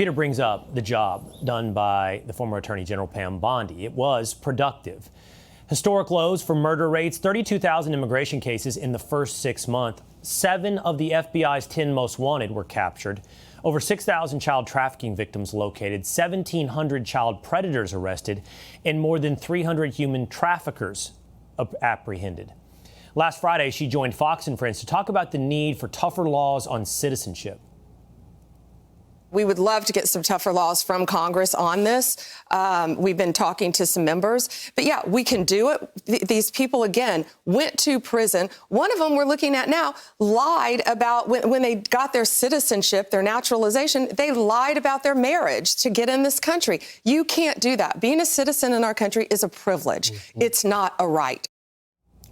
Peter brings up the job done by the former Attorney General Pam Bondi. It was productive. Historic lows for murder rates, 32,000 immigration cases in the first 6 months. 7 of the FBI's 10 most wanted were captured. Over 6,000 child trafficking victims located, 1,700 child predators arrested, and more than 300 human traffickers apprehended. Last Friday, she joined Fox and Friends to talk about the need for tougher laws on citizenship. We would love to get some tougher laws from Congress on this. We've been talking to some members. But, yeah, we can do it. These people, again, went to prison. One of them we're looking at now lied about when they got their citizenship, their naturalization, they lied about their marriage to get in this country. You can't do that. Being a citizen in our country is a privilege. It's not a right.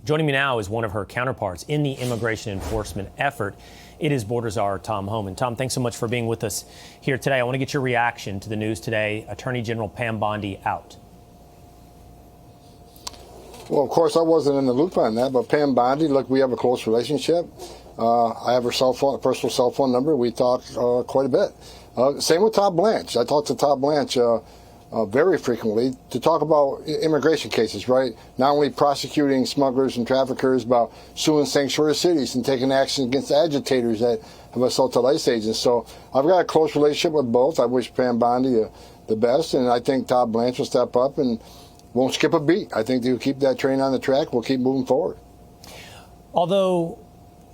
Joining me now is one of her counterparts in the immigration enforcement effort. It is border czar Tom Homan. Tom, thanks so much for being with us here today. I want to get your reaction to the news today. Attorney General Pam Bondi out. Well, of course, I wasn't in the loop on that, but Pam Bondi, look, we have a close relationship. I have her cell phone, a personal cell phone number. We talk quite a bit. Same with Todd Blanche. I talk to Todd Blanche very frequently to talk about immigration cases, right? Not only prosecuting smugglers and traffickers, about suing sanctuary cities and taking action against agitators that have assaulted ICE agents. So I've got a close relationship with both. I wish Pam Bondi the best, and I think Todd Blanche will step up and won't skip a beat. I think they'll keep that train on the track. We'll keep moving forward. Although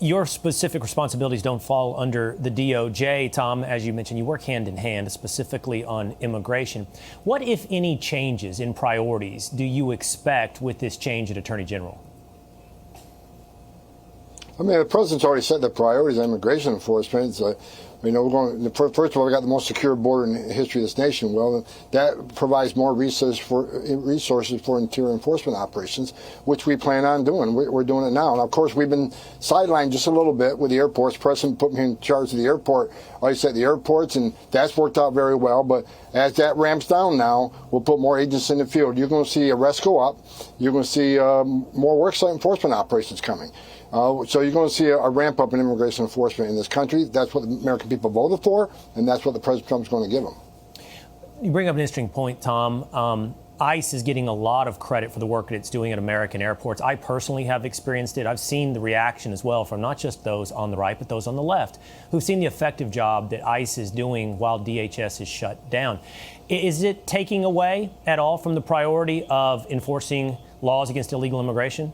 your specific responsibilities don't fall under the DOJ, Tom, as you mentioned, you work hand in hand, specifically on immigration. What, if any, changes in priorities do you expect with this change at Attorney General? I mean, the president's already set the priorities on immigration enforcement. We're going. First of all, we got the most secure border in the history of this nation. Well, that provides more resources for interior enforcement operations, which we plan on doing. We're doing it now. And of course, we've been sidelined just a little bit with the airports. The president put me in charge of the airport. I said the airports, and that's worked out very well. But as that ramps down now, we'll put more agents in the field. You're going to see arrests go up. You're going to see more worksite enforcement operations coming. So you're going to see a ramp up in immigration enforcement in this country. That's what the American people voted for, and that's what the President Trump's going to give them. You bring up an interesting point, Tom. ICE is getting a lot of credit for the work that it's doing at American airports. I personally have experienced it. I've seen the reaction as well from not just those on the right, but those on the left who've seen the effective job that ICE is doing while DHS is shut down. Is it taking away at all from the priority of enforcing laws against illegal immigration?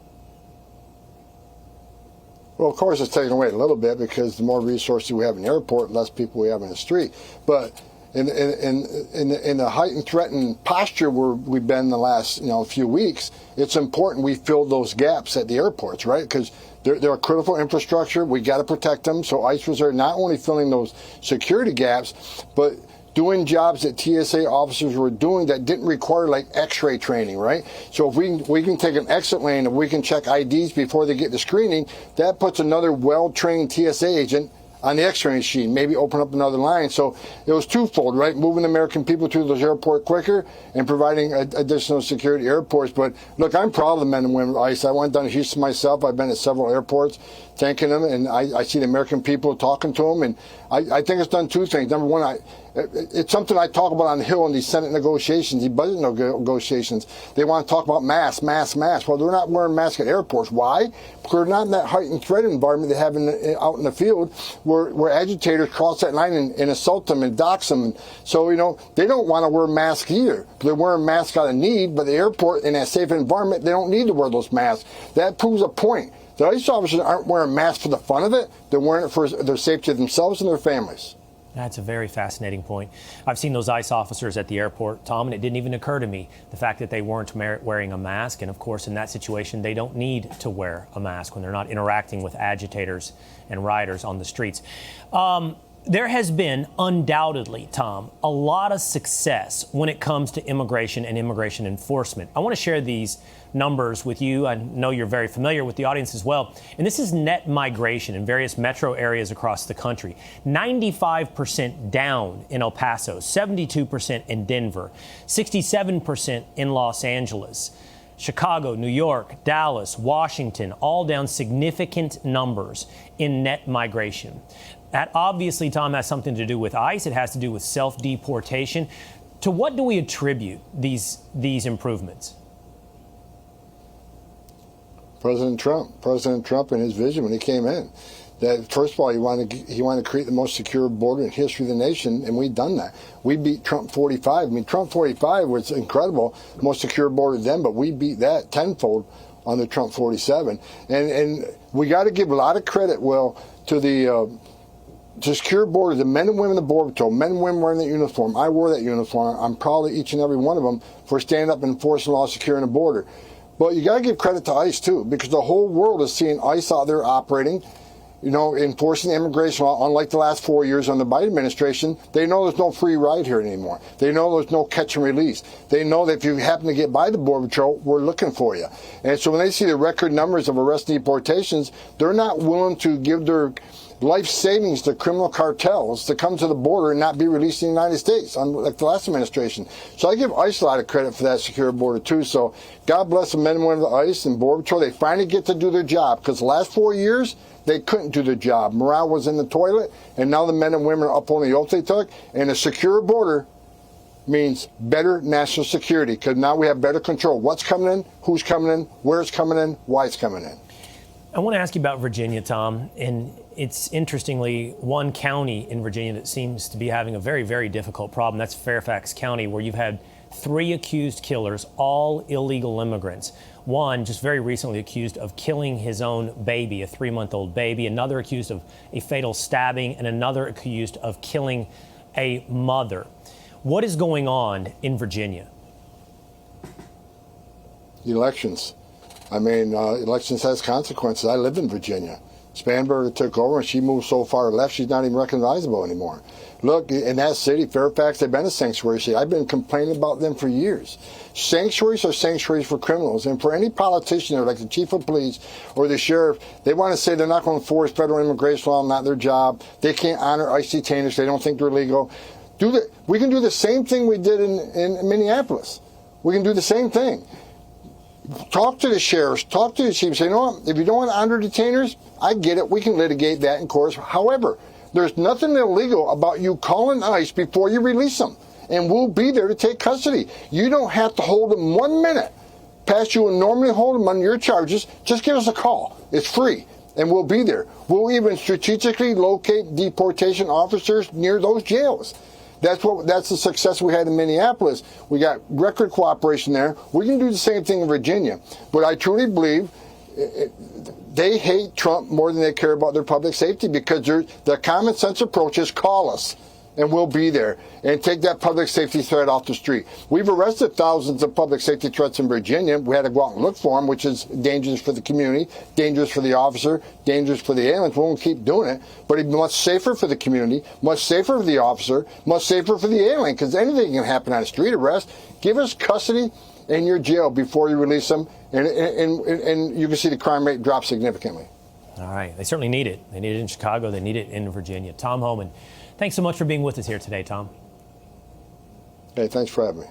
Well, of course, it's taken away a little bit because the more resources we have in the airport, the less people we have in the street. But in the heightened, threatened posture where we've been the last few weeks, it's important we fill those gaps at the airports, right? Because they're a critical infrastructure. We got to protect them. So ICE was there not only filling those security gaps, but doing jobs that TSA officers were doing that didn't require like X-ray training, right? So if we can take an exit lane and we can check IDs before they get to screening, that puts another well-trained TSA agent on the X-ray machine, maybe open up another line. So it was twofold, right? Moving American people to those airports quicker and providing additional security airports. But look, I'm proud of the men and women of ICE. I went down to Houston myself. I've been at several airports thanking them, and I see the American people talking to them. And I think it's done two things. Number one, it's something I talk about on the Hill in these Senate negotiations, these budget negotiations. They want to talk about masks. Well, they're not wearing masks at airports. Why? Because they're not in that heightened threat environment they have out in the field where agitators cross that line and assault them and dox them. And so, they don't want to wear masks either. They're wearing masks out of need, but the airport, in that safe environment, they don't need to wear those masks. That proves a point. The ICE officers aren't wearing masks for the fun of it. They're wearing it for their safety of themselves and their families. That's a very fascinating point. I've seen those ICE officers at the airport, Tom, and it didn't even occur to me, the fact that they weren't wearing a mask. And, of course, in that situation, they don't need to wear a mask when they're not interacting with agitators and rioters on the streets. There has been, undoubtedly, Tom, a lot of success when it comes to immigration and immigration enforcement. I want to share these numbers with you. I know you're very familiar with the audience as well. And this is net migration in various metro areas across the country. 95% down in El Paso, 72% in Denver, 67% in Los Angeles. Chicago, New York, Dallas, Washington, all down significant numbers in net migration. That obviously, Tom, has something to do with ICE. It has to do with self-deportation. To what do we attribute these improvements? President Trump and his vision when he came in. That first of all, he wanted to create the most secure border in history of the nation, and we've done that. We beat Trump 45. I mean, Trump 45 was incredible, most secure border then, but we beat that tenfold on the Trump 47. And we got to give a lot of credit, Will, to the secure border, the men and women of the Border Patrol, men and women wearing that uniform. I wore that uniform. I'm proud of each and every one of them for standing up and enforcing law, securing the border. But you got to give credit to ICE too, because the whole world is seeing ICE out there operating, enforcing the immigration law. Unlike the last 4 years on the Biden administration, they know there's no free ride here anymore. They know there's no catch and release. They know that if you happen to get by the Border Patrol, we're looking for you. And so when they see the record numbers of arrest and deportations, they're not willing to give their life savings to criminal cartels to come to the border and not be released in the United States, unlike the last administration. So I give ICE a lot of credit for that secure border too. So God bless the men and women of the ICE and Border Patrol. They finally get to do their job, because the last 4 years, they couldn't do their job. Morale was in the toilet, and now the men and women are up on the oath they took. And a secure border means better national security, because now we have better control. What's coming in, who's coming in, where it's coming in, why it's coming in. I want to ask you about Virginia, Tom, and it's interestingly one county in Virginia that seems to be having a very, very difficult problem. That's Fairfax County, where you've had 3 accused killers, all illegal immigrants. One just very recently accused of killing his own baby, a 3-month-old baby, another accused of a fatal stabbing, and another accused of killing a mother. What is going on in Virginia? Elections. I mean, elections has consequences. I lived in Virginia. Spanberger took over, and she moved so far left, she's not even recognizable anymore. Look, in that city, Fairfax, they've been a sanctuary city. I've been complaining about them for years. Sanctuaries are sanctuaries for criminals. And for any politician, or like the chief of police or the sheriff, they want to say they're not going to enforce federal immigration law, not their job. They can't honor ICE detainers. They don't think they're legal. We can do the same thing we did in Minneapolis. We can do the same thing. Talk to the sheriffs, talk to the chiefs. Say, you know what, if you don't want to honor detainers, I get it. We can litigate that in court. However, there's nothing illegal about you calling ICE before you release them, and we'll be there to take custody. You don't have to hold them 1 minute past you would normally hold them on your charges. Just give us a call. It's free, and we'll be there. We'll even strategically locate deportation officers near those jails. That's the success we had in Minneapolis. We got record cooperation there. We can do the same thing in Virginia. But I truly believe they hate Trump more than they care about their public safety, because the common sense approach is call us, and we'll be there, and take that public safety threat off the street. We've arrested thousands of public safety threats in Virginia. We had to go out and look for them, which is dangerous for the community, dangerous for the officer, dangerous for the aliens. We won't keep doing it, but it's much safer for the community, much safer for the officer, much safer for the alien, because anything can happen on a street arrest. Give us custody in your jail before you release them, and you can see the crime rate drop significantly. All right. They certainly need it. They need it in Chicago. They need it in Virginia. Tom Homan, thanks so much for being with us here today, Tom. Hey, thanks for having me.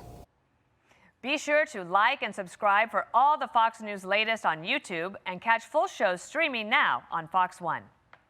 Be sure to like and subscribe for all the Fox News latest on YouTube, and catch full shows streaming now on Fox One.